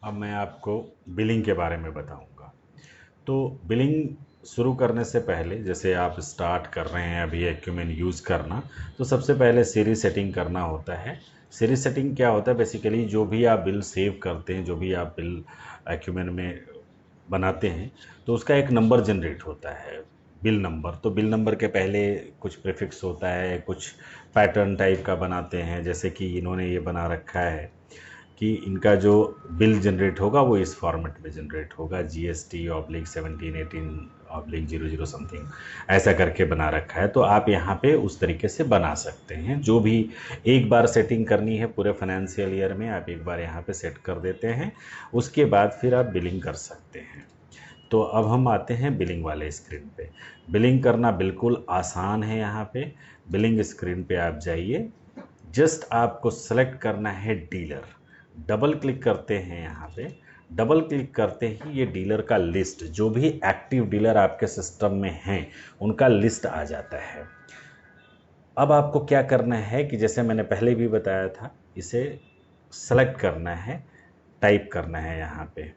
अब मैं आपको बिलिंग के बारे में बताऊंगा। तो बिलिंग शुरू करने से पहले, जैसे आप स्टार्ट कर रहे हैं अभी एक्यूमेन यूज़ करना, तो सबसे पहले सीरीज सेटिंग करना होता है। सीरीज सेटिंग क्या होता है? बेसिकली जो भी आप बिल सेव करते हैं, जो भी आप बिल एक्यूमेन में बनाते हैं, तो उसका एक नंबर जनरेट होता है, बिल नंबर। तो बिल नंबर के पहले कुछ प्रीफिक्स होता है, कुछ पैटर्न टाइप का बनाते हैं। जैसे कि इन्होंने ये बना रखा है कि इनका जो बिल जनरेट होगा वो इस फॉर्मेट में जनरेट होगा, GST/1718/00 समथिंग, ऐसा करके बना रखा है। तो आप यहाँ पे उस तरीके से बना सकते हैं। जो भी एक बार सेटिंग करनी है पूरे फाइनेंशियल ईयर में, आप एक बार यहाँ पे सेट कर देते हैं, उसके बाद फिर आप बिलिंग कर सकते हैं। तो अब हम आते हैं बिलिंग वाले स्क्रीन पे। बिलिंग करना बिल्कुल आसान है। यहाँ पे बिलिंग स्क्रीन पे आप जाइए, जस्ट आपको सेलेक्ट करना है डीलर। डबल क्लिक करते हैं यहाँ पे। डबल क्लिक करते ही ये डीलर का लिस्ट, जो भी एक्टिव डीलर आपके सिस्टम में हैं उनका लिस्ट आ जाता है। अब आपको क्या करना है कि जैसे मैंने पहले भी बताया था, इसे सेलेक्ट करना है, टाइप करना है यहाँ पे।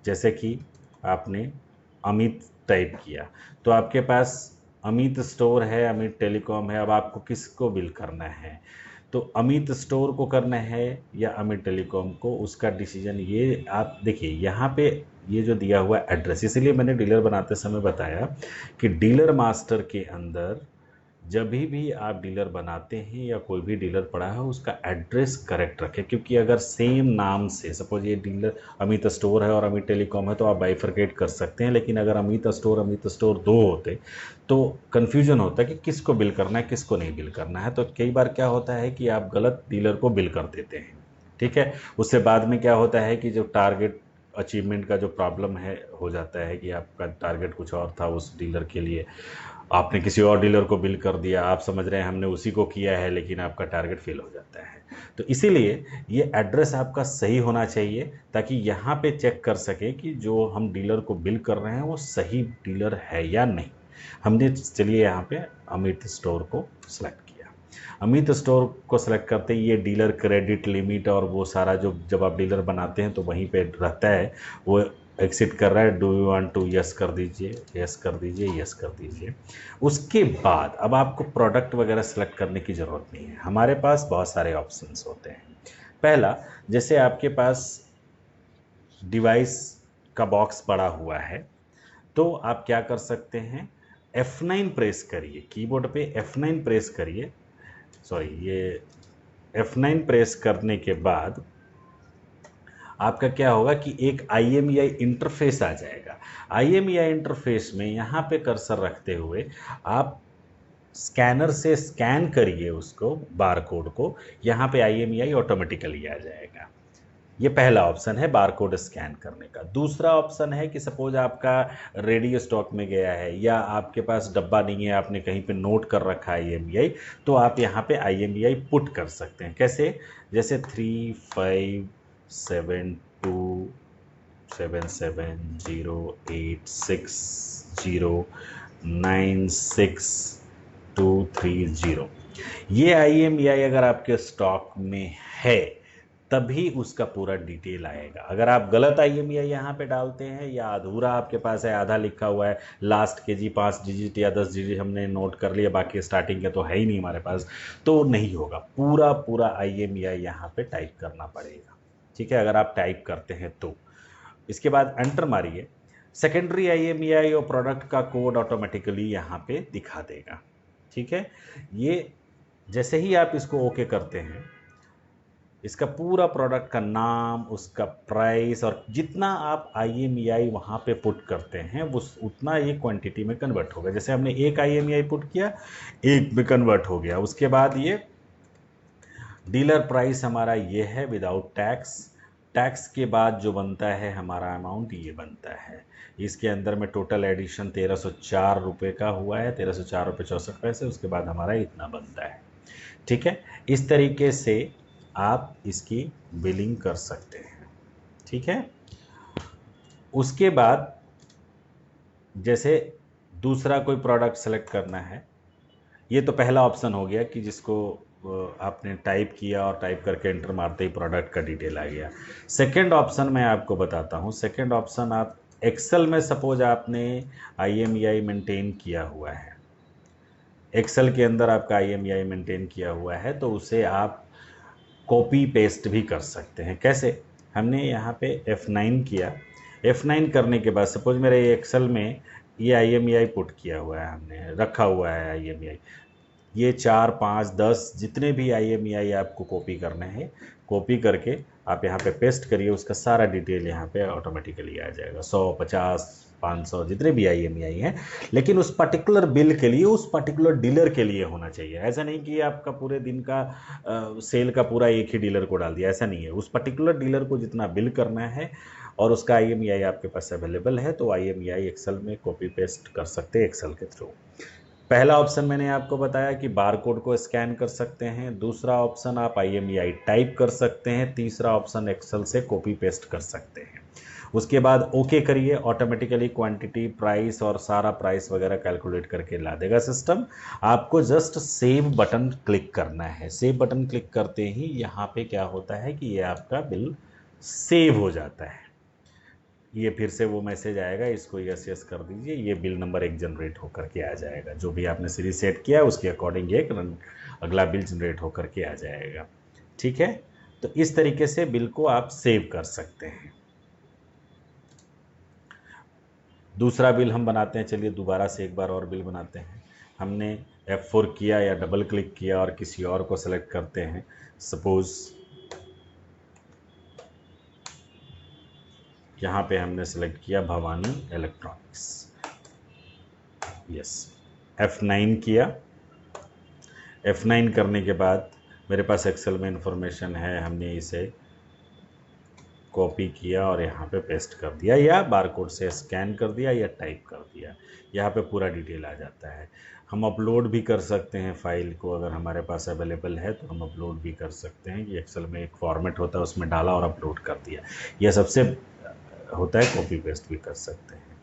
जैसे कि आपने अमित टाइप किया, तो आपके पास अमित स्टोर है, अमित टेलीकॉम है। अब आपको किसको बिल करना है? तो अमित स्टोर को करना है या अमित टेलीकॉम को, उसका डिसीजन ये आप देखिए यहाँ पे। ये जो दिया हुआ एड्रेस, इसीलिए मैंने डीलर बनाते समय बताया कि डीलर मास्टर के अंदर जब भी आप डीलर बनाते हैं या कोई भी डीलर पड़ा है, उसका एड्रेस करेक्ट रखें। क्योंकि अगर सेम नाम से, सपोज ये डीलर अमित स्टोर है और अमित टेलीकॉम है, तो आप बाइफरकेट कर सकते हैं। लेकिन अगर अमित स्टोर दो होते तो कन्फ्यूजन होता है कि किसको बिल करना है, किसको नहीं बिल करना है। तो कई बार क्या होता है कि आप गलत डीलर को बिल कर देते हैं। ठीक है। उससे बाद में क्या होता है कि जो टारगेट अचीवमेंट का जो प्रॉब्लम है, हो जाता है कि आपका टारगेट कुछ और था उस डीलर के लिए, आपने किसी और डीलर को बिल कर दिया, आप समझ रहे हैं हमने उसी को किया है, लेकिन आपका टारगेट फेल हो जाता है। तो इसीलिए ये एड्रेस आपका सही होना चाहिए, ताकि यहाँ पे चेक कर सके कि जो हम डीलर को बिल कर रहे हैं वो सही डीलर है या नहीं। हमने चलिए यहाँ पे अमित स्टोर को सिलेक्ट किया। अमित स्टोर को सिलेक्ट करते ही ये डीलर क्रेडिट लिमिट और वो सारा जो, जब आप डीलर बनाते हैं तो वहीं पे रहता है, वो एक्सिट कर रहा है। Do you want to, yes कर दीजिए, यस कर दीजिए, यस कर दीजिए। उसके बाद अब आपको प्रोडक्ट वगैरह सेलेक्ट करने की ज़रूरत नहीं है। हमारे पास बहुत सारे ऑप्शंस होते हैं। पहला, जैसे आपके पास डिवाइस का बॉक्स पड़ा हुआ है, तो आप क्या कर सकते हैं, F9 प्रेस करिए कीबोर्ड पे, F9 प्रेस करिए। सॉरी, ये F9 प्रेस करने के बाद आपका क्या होगा कि एक IMEI इंटरफेस आ जाएगा। IMEI इंटरफेस में यहाँ पे कर्सर रखते हुए आप स्कैनर से स्कैन करिए उसको, बार कोड को। यहाँ पे IMEI ऑटोमेटिकली आ जाएगा। ये पहला ऑप्शन है बार कोड स्कैन करने का। दूसरा ऑप्शन है कि सपोज आपका रेडियो स्टॉक में गया है या आपके पास डब्बा नहीं है, आपने कहीं पे नोट कर रखा है IMEI, तो आप यहाँ पे IMEI पुट कर सकते हैं। कैसे? जैसे 3572770860962330। ये IMEI अगर आपके स्टॉक में है तभी उसका पूरा डिटेल आएगा। अगर आप गलत IMEI यहाँ पे डालते हैं या अधूरा आपके पास है, आधा लिखा हुआ है, लास्ट के जी 5 डिजिट या 10 डिजिट हमने नोट कर लिया, बाकी स्टार्टिंग के तो है ही नहीं हमारे पास, तो नहीं होगा। पूरा पूरा IMEI यहाँ पे टाइप करना पड़ेगा। ठीक है, अगर आप टाइप करते हैं तो इसके बाद एंटर मारिए। सेकेंडरी IMEI और प्रोडक्ट का कोड ऑटोमेटिकली यहाँ पे दिखा देगा। ठीक है। ये जैसे ही आप इसको ओके करते हैं, इसका पूरा प्रोडक्ट का नाम, उसका प्राइस, और जितना आप IMEI वहाँ पे पुट करते हैं वो उतना ये क्वांटिटी में कन्वर्ट होगा। जैसे हमने एक IMEI पुट किया, एक में कन्वर्ट हो गया। उसके बाद ये डीलर प्राइस हमारा ये है विदाउट टैक्स। टैक्स के बाद जो बनता है हमारा अमाउंट ये बनता है। इसके अंदर में टोटल एडिशन 1304 रुपये का हुआ है, 1304 रुपये 64 पैसे। उसके बाद हमारा इतना बनता है। ठीक है। इस तरीके से आप इसकी बिलिंग कर सकते हैं। ठीक है। उसके बाद जैसे दूसरा कोई प्रोडक्ट सेलेक्ट करना है, ये तो पहला ऑप्शन हो गया कि जिसको आपने टाइप किया और टाइप करके एंटर मारते ही प्रोडक्ट का डिटेल आ गया। सेकंड ऑप्शन मैं आपको बताता हूँ। सेकंड ऑप्शन, आप एक्सेल में सपोज आपने IMEI मेंटेन किया हुआ है, एक्सेल के अंदर आपका IMEI मेंटेन किया हुआ है, तो उसे आप कॉपी पेस्ट भी कर सकते हैं। कैसे? हमने यहाँ पे F9 किया, F9 करने के बाद सपोज मेरे एक्सेल में ये IMEI पुट किया हुआ है, हमने रखा हुआ है IMEI, ये 4, 5, 10 जितने भी IMEI आपको कॉपी करने हैं, कॉपी करके आप यहाँ पे पेस्ट करिए, उसका सारा डिटेल यहाँ पे ऑटोमेटिकली आ जाएगा। 100, 50, 500 जितने भी IMEI हैं, लेकिन उस पर्टिकुलर बिल के लिए, उस पर्टिकुलर डीलर के लिए होना चाहिए। ऐसा नहीं कि आपका पूरे दिन का सेल का पूरा एक ही डीलर को डाल दिया, ऐसा नहीं है। उस पर्टिकुलर डीलर को जितना बिल करना है और उसका IMEI आपके पास अवेलेबल है, तो IMEI एक्सेल में कॉपी पेस्ट कर सकते हैं एक्सेल के थ्रू। पहला ऑप्शन मैंने आपको बताया कि बारकोड को स्कैन कर सकते हैं, दूसरा ऑप्शन आप IMEI टाइप कर सकते हैं, तीसरा ऑप्शन एक्सेल से कॉपी पेस्ट कर सकते हैं। उसके बाद ओके करिए, ऑटोमेटिकली क्वांटिटी, प्राइस और सारा प्राइस वगैरह कैलकुलेट करके ला देगा सिस्टम। आपको जस्ट सेव बटन क्लिक करना है। सेव बटन क्लिक करते ही यहाँ पे क्या होता है कि ये आपका बिल सेव हो जाता है। ये फिर से वो मैसेज आएगा, इसको यस यस कर दीजिए, ये बिल नंबर 1 जनरेट होकर के आ जाएगा। जो भी आपने सीरीज सेट किया है उसके अकॉर्डिंग एक अगला बिल जनरेट होकर के आ जाएगा। ठीक है, तो इस तरीके से बिल को आप सेव कर सकते हैं। दूसरा बिल हम बनाते हैं, चलिए दोबारा से एक बार और बिल बनाते हैं। हमने F4 किया या डबल क्लिक किया और किसी और को सेलेक्ट करते हैं। सपोज यहाँ पे हमने सेलेक्ट किया भवानी इलेक्ट्रॉनिक्स, यस, F9 किया। F9 करने के बाद मेरे पास एक्सेल में इंफॉर्मेशन है, हमने इसे कॉपी किया और यहाँ पे पेस्ट कर दिया, या बारकोड से स्कैन कर दिया या टाइप कर दिया, यहाँ पे पूरा डिटेल आ जाता है। हम अपलोड भी कर सकते हैं फाइल को, अगर हमारे पास अवेलेबल है तो हम अपलोड भी कर सकते हैं कि एक्सेल में एक फॉर्मेट होता है, उसमें डाला और अपलोड कर दिया। यह सबसे होता है, कॉपी पेस्ट भी कर सकते हैं।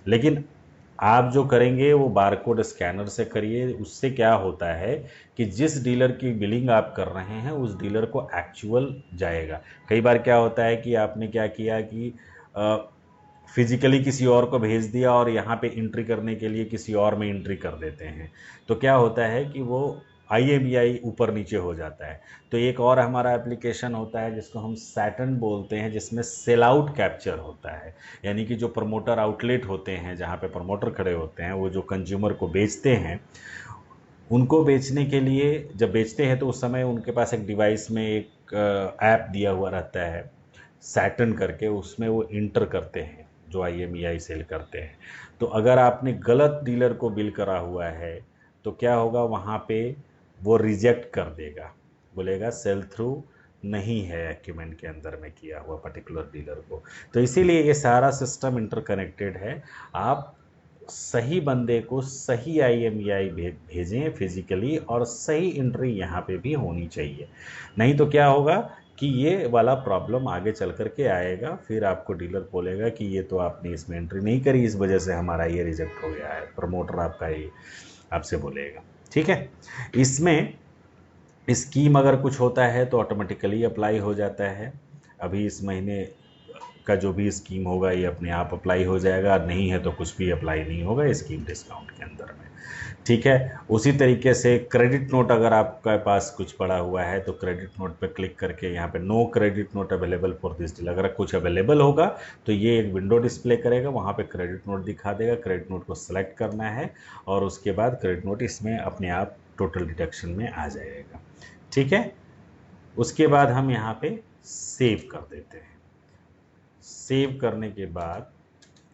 लेकिन आप जो करेंगे वो बारकोड स्कैनर से करिए। उससे क्या होता है कि जिस डीलर की बिलिंग आप कर रहे हैं उस डीलर को एक्चुअल जाएगा। कई बार क्या होता है कि आपने क्या किया कि फिजिकली किसी और को भेज दिया और यहाँ पे एंट्री करने के लिए किसी और में एंट्री कर देते हैं, तो क्या होता है कि वो IMEI ऊपर नीचे हो जाता है। तो एक और हमारा एप्लीकेशन होता है जिसको हम सैटर्न बोलते हैं, जिसमें सेल आउट कैप्चर होता है। यानी कि जो प्रमोटर आउटलेट होते हैं, जहाँ पे प्रमोटर खड़े होते हैं, वो जो कंज्यूमर को बेचते हैं, उनको बेचने के लिए जब बेचते हैं तो उस समय उनके पास एक डिवाइस में एक ऐप दिया हुआ रहता है सैटर्न करके, उसमें वो इंटर करते हैं जो IMEI सेल करते हैं। तो अगर आपने गलत डीलर को बिल करा हुआ है तो क्या होगा, वहाँ पे वो रिजेक्ट कर देगा, बोलेगा सेल थ्रू नहीं है एक्यूमेंट के अंदर में किया हुआ पर्टिकुलर डीलर को। तो इसीलिए ये सारा सिस्टम इंटरकनेक्टेड है। आप सही बंदे को सही IMEI भेजें फिजिकली, और सही एंट्री यहाँ पे भी होनी चाहिए। नहीं तो क्या होगा कि ये वाला प्रॉब्लम आगे चल कर के आएगा, फिर आपको डीलर बोलेगा कि ये तो आपने इसमें एंट्री नहीं करी, इस वजह से हमारा ये रिजेक्ट हो गया है, प्रमोटर आपका ये आपसे बोलेगा। ठीक है, इसमें स्कीम अगर कुछ होता है तो ऑटोमेटिकली अप्लाई हो जाता है। अभी इस महीने का जो भी स्कीम होगा ये अपने आप अप्लाई हो जाएगा, नहीं है तो कुछ भी अप्लाई नहीं होगा स्कीम डिस्काउंट के अंदर में। ठीक है, उसी तरीके से क्रेडिट नोट अगर आपके पास कुछ पड़ा हुआ है तो क्रेडिट नोट पे क्लिक करके यहाँ पे no credit note available for this deal, अगर कुछ अवेलेबल होगा तो ये एक विंडो डिस्प्ले करेगा, वहाँ पे क्रेडिट नोट दिखा देगा। क्रेडिट नोट को सेलेक्ट करना है और उसके बाद क्रेडिट नोट इसमें अपने आप टोटल डिडक्शन में आ जाएगा। ठीक है, उसके बाद हम यहाँ पे सेव कर देते हैं। सेव करने के बाद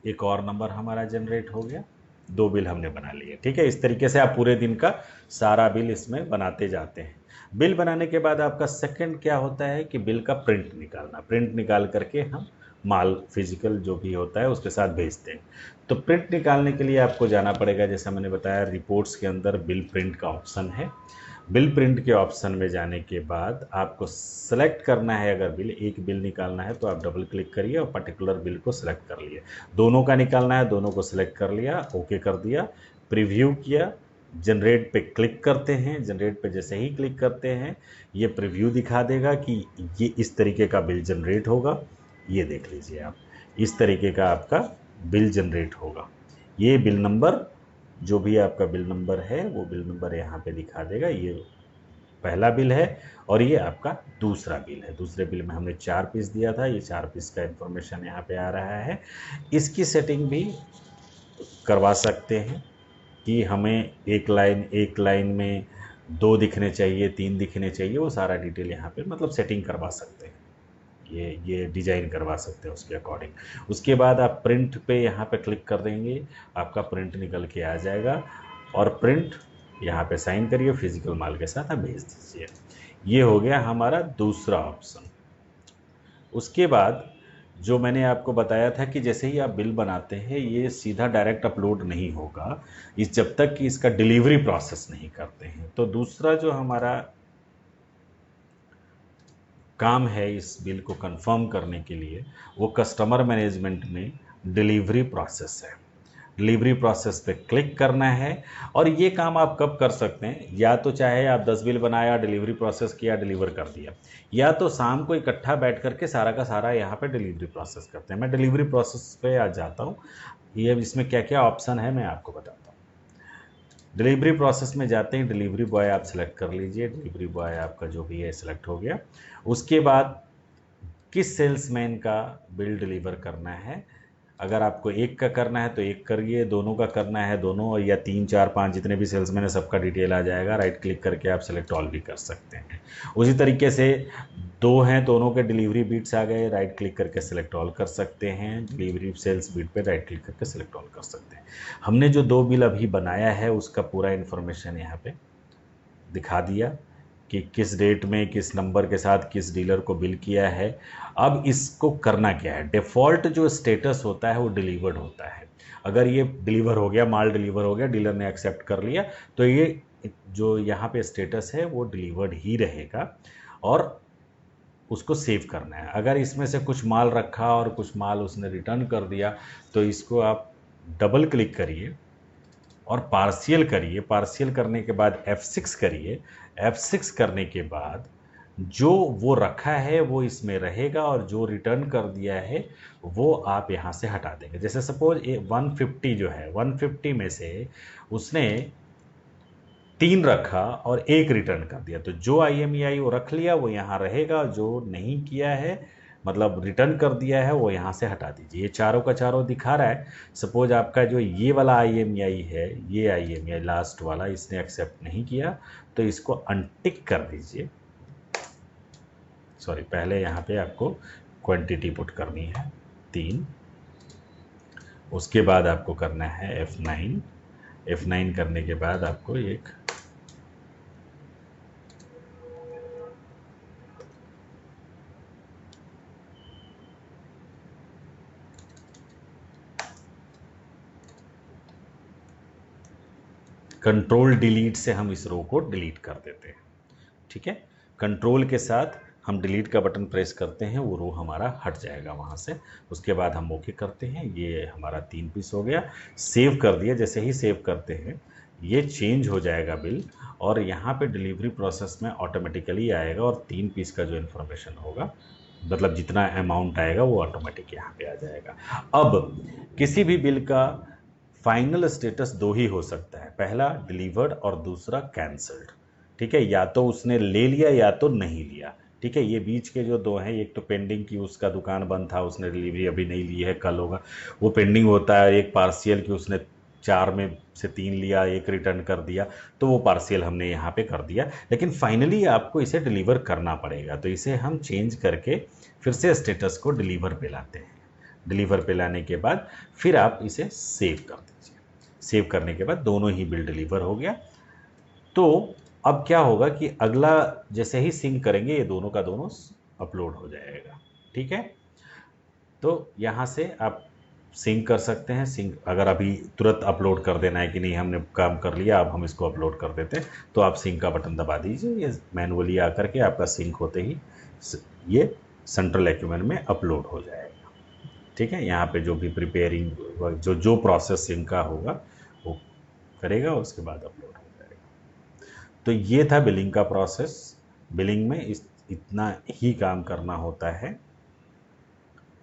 एक और नंबर हमारा जनरेट हो गया, 2 बिल हमने बना लिए। ठीक है, इस तरीके से आप पूरे दिन का सारा बिल इसमें बनाते जाते हैं। बिल बनाने के बाद आपका सेकंड क्या होता है कि बिल का प्रिंट निकालना। प्रिंट निकाल करके हम माल फिजिकल जो भी होता है उसके साथ भेजते हैं। तो प्रिंट निकालने के लिए आपको जाना पड़ेगा, जैसा मैंने बताया, रिपोर्ट्स के अंदर बिल प्रिंट का ऑप्शन है। बिल प्रिंट के ऑप्शन में जाने के बाद आपको सेलेक्ट करना है, अगर बिल एक बिल निकालना है तो आप डबल क्लिक करिए और पर्टिकुलर बिल को सिलेक्ट कर लिए। दोनों का निकालना है, दोनों को सिलेक्ट कर लिया, ओके कर दिया, प्रीव्यू किया, जनरेट पे क्लिक करते हैं। जनरेट पे जैसे ही क्लिक करते हैं ये प्रीव्यू दिखा देगा कि ये इस तरीके का बिल जनरेट होगा। ये देख लीजिए आप, इस तरीके का आपका बिल जनरेट होगा। ये बिल नंबर, जो भी आपका बिल नंबर है वो बिल नंबर यहाँ पे दिखा देगा। ये पहला बिल है और ये आपका दूसरा बिल है। दूसरे बिल में हमने 4 पीस दिया था, ये 4 पीस का इंफॉर्मेशन यहाँ पे आ रहा है। इसकी सेटिंग भी करवा सकते हैं कि हमें एक लाइन में 2 दिखने चाहिए, 3 दिखने चाहिए, वो सारा डिटेल यहाँ पे मतलब सेटिंग करवा सकते हैं। ये डिजाइन करवा सकते हैं उसके अकॉर्डिंग। उसके बाद आप प्रिंट पे यहाँ पे क्लिक कर देंगे, आपका प्रिंट निकल के आ जाएगा और प्रिंट यहाँ पे साइन करिए, फिजिकल माल के साथ आप भेज दीजिए। ये हो गया हमारा दूसरा ऑप्शन। उसके बाद जो मैंने आपको बताया था कि जैसे ही आप बिल बनाते हैं ये सीधा डायरेक्ट अपलोड नहीं होगा इस जब तक कि इसका डिलीवरी प्रोसेस नहीं करते हैं। तो दूसरा जो हमारा काम है इस बिल को कंफर्म करने के लिए वो कस्टमर मैनेजमेंट में डिलीवरी प्रोसेस है। डिलीवरी प्रोसेस पे क्लिक करना है और ये काम आप कब कर सकते हैं, या तो चाहे आप 10 बिल बनाया, डिलीवरी प्रोसेस किया, डिलीवर कर दिया, या तो शाम को इकट्ठा बैठ करके सारा का सारा यहाँ पे डिलीवरी प्रोसेस करते हैं। मैं डिलीवरी प्रोसेस पे आज जाता हूँ, ये इसमें क्या क्या ऑप्शन है मैं आपको बताता हूँ। डिलीवरी प्रोसेस में जाते हैं, डिलीवरी बॉय आप सेलेक्ट कर लीजिए। डिलीवरी बॉय आपका जो भी है सिलेक्ट हो गया। उसके बाद किस सेल्समैन का बिल डिलीवर करना है, अगर आपको एक का करना है तो एक करिए, दोनों का करना है दोनों, या 3 4 5 जितने भी सेल्समैन है सबका डिटेल आ जाएगा। राइट क्लिक करके आप सेलेक्ट ऑल भी कर सकते हैं। उसी तरीके से 2 हैं, दोनों के डिलीवरी बीट्स आ गए, राइट क्लिक करके सेलेक्ट ऑल कर सकते हैं। डिलीवरी सेल्स बीट पे राइट क्लिक करके सेलेक्ट ऑल कर सकते हैं। हमने जो 2 बिल अभी बनाया है उसका पूरा इन्फॉर्मेशन यहाँ पे दिखा दिया कि किस डेट में किस नंबर के साथ किस डीलर को बिल किया है। अब इसको करना क्या है, डिफ़ॉल्ट जो स्टेटस होता है वो डिलीवर्ड होता है। अगर ये डिलीवर हो गया, माल डिलीवर हो गया, डीलर ने एक्सेप्ट कर लिया, तो ये जो यहाँ पे स्टेटस है वो डिलीवर्ड ही रहेगा और उसको सेव करना है। अगर इसमें से कुछ माल रखा और कुछ माल उसने रिटर्न कर दिया तो इसको आप डबल क्लिक करिए और पार्शियल करिए। पार्शियल करने के बाद F6 करिए। F6 करने के बाद जो वो रखा है वो इसमें रहेगा और जो रिटर्न कर दिया है वो आप यहाँ से हटा देंगे। जैसे सपोज 150 जो है, 150 में से उसने 3 रखा और 1 रिटर्न कर दिया, तो जो IMEI वो रख लिया वो यहाँ रहेगा, जो नहीं किया है मतलब रिटर्न कर दिया है वो यहाँ से हटा दीजिए। ये चारों का चारों दिखा रहा है। सपोज आपका जो ये वाला IMEI है, ये IMEI लास्ट वाला इसने एक्सेप्ट नहीं किया तो इसको अनटिक कर दीजिए। सॉरी, पहले यहाँ पे आपको क्वांटिटी पुट करनी है 3, उसके बाद आपको करना है F9। F9 करने के बाद आपको एक कंट्रोल डिलीट से हम इस रो को डिलीट कर देते हैं। ठीक है, कंट्रोल के साथ हम डिलीट का बटन प्रेस करते हैं, वो रो हमारा हट जाएगा वहाँ से। उसके बाद हम ओके करते हैं। ये हमारा 3 पीस हो गया, सेव कर दिया। जैसे ही सेव करते हैं ये चेंज हो जाएगा बिल और यहाँ पे डिलीवरी प्रोसेस में ऑटोमेटिकली आएगा और 3 पीस का जो इन्फॉर्मेशन होगा मतलब जितना अमाउंट आएगा वो ऑटोमेटिक यहाँ पे आ जाएगा। अब किसी भी बिल का फाइनल स्टेटस 2 ही हो सकता है, पहला डिलीवर्ड और दूसरा कैंसल्ड। ठीक है, या तो उसने ले लिया या तो नहीं लिया। ठीक है, ये बीच के जो 2 हैं, एक तो पेंडिंग की उसका दुकान बंद था, उसने डिलीवरी अभी नहीं ली है, कल होगा, वो पेंडिंग होता है। एक पार्शियल की उसने 4 में से 3 लिया, 1 रिटर्न कर दिया, तो वो पार्शियल हमने यहाँ पे कर दिया। लेकिन फाइनली आपको इसे डिलीवर करना पड़ेगा, तो इसे हम चेंज करके फिर से स्टेटस को डिलीवर पे लाते हैं। डिलीवर पे लाने के बाद फिर आप इसे सेव कर दीजिए। सेव करने के बाद दोनों ही बिल डिलीवर हो गया। तो अब क्या होगा कि अगला जैसे ही सिंक करेंगे ये दोनों का दोनों अपलोड हो जाएगा। ठीक है, तो यहाँ से आप सिंक कर सकते हैं। सिंक अगर अभी तुरंत अपलोड कर देना है कि नहीं हमने काम कर लिया अब हम इसको अपलोड कर देते हैं, तो आप सिंक का बटन दबा दीजिए। ये मैनुअली आकर के आपका सिंक होते ही ये सेंट्रल एक्यूमेंट में अपलोड हो जाएगा। ठीक है, यहाँ पे जो भी प्रिपेयरिंग जो प्रोसेस सिंक का होगा वो करेगा, उसके बाद अपलोड होगा। तो ये था बिलिंग का प्रोसेस। बिलिंग में इतना ही काम करना होता है,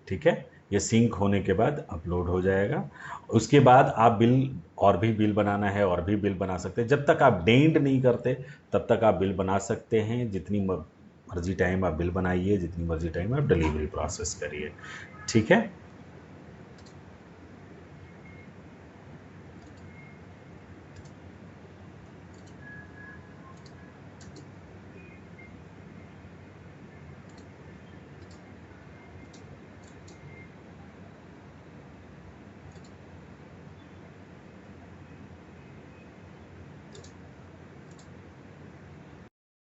ठीक है। ये सिंक होने के बाद अपलोड हो जाएगा। उसके बाद आप बिल, और भी बिल बनाना है और भी बिल बना सकते हैं। जब तक आप डेंट नहीं करते तब तक आप बिल बना सकते हैं। जितनी मर्जी टाइम आप बिल बनाइए, जितनी मर्जी टाइम आप डिलीवरी प्रोसेस करिए, ठीक है।